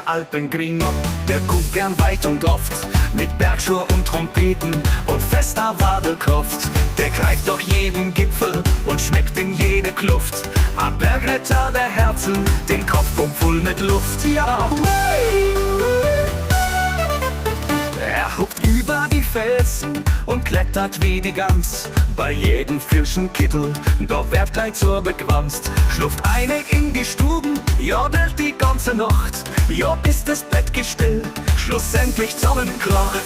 der Alpengringo, der guckt gern weit und oft, mit Bergschuhe und Trompeten und fester Wadelkraft. Der greift durch jeden Gipfel und schmeckt in jede Kluft. Ein Bergretter der Herzen, den Kopf voll mit Luft. Ja, er hupt über die Felsen und klettert wie die Gans. Bei jedem Filschenkittel, da wird gleich zur begwanzt. Schlupft einig in die Stuben, jodelt die ganze Nacht. Ja, bis das Bett gestill, schlussendlich zusammenkracht.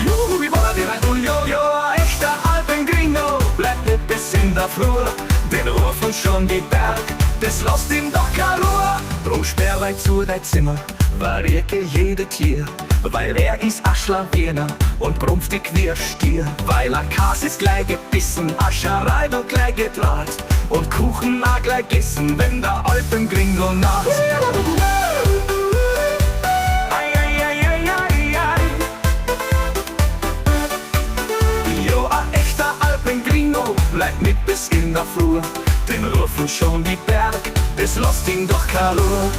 Juhu, wie war die rein? Ja, echter Alpengringo, bleibt nicht bis in der Früh. Den rufen schon die Berg, das lässt ihm doch keine Ruhe. Drum sperr weit zu dein Zimmer, verrieke jede Tier. Weil er ist ein Schlawiner und prumpftig wie ein Stier. Weil er Kas ist gleich gebissen, Ascherei und gleich gedraht. Und Kuchen mag gleich gegessen, wenn der Alpengringo naht. Jo, ein echter Alpengringo bleibt mit bis in der Früh. Den rufen schon die Berg, das lässt ihn doch keine Ruhe.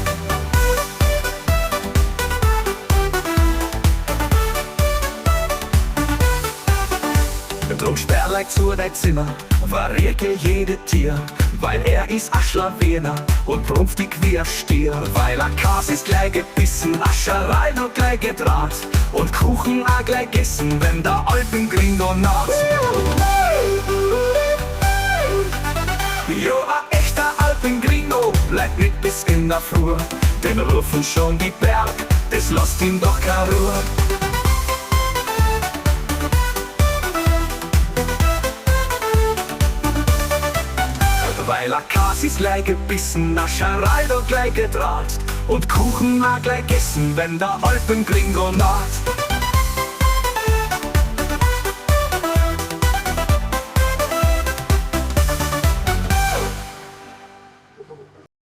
Drum sperr leicht zu dein Zimmer, verrieke jede Tier. Weil er ist ein Schlawiner und prumpftig wie ein Stier. Weil er Kas ist gleich gebissen, Ascherei und gleich gedraht. Und Kuchen auch gleich gegessen, wenn der Alpengringo naht. Jo, ein echter Alpengringo bleibt mit bis in der Früh. Den rufen schon die Berg, das lässt ihm doch keine Ruhe. Weil er Kas ist gleich gebissen, Ascherei und gleich gedraht. Und Kuchen mag gleich gegessen, wenn der Alpengringo naht.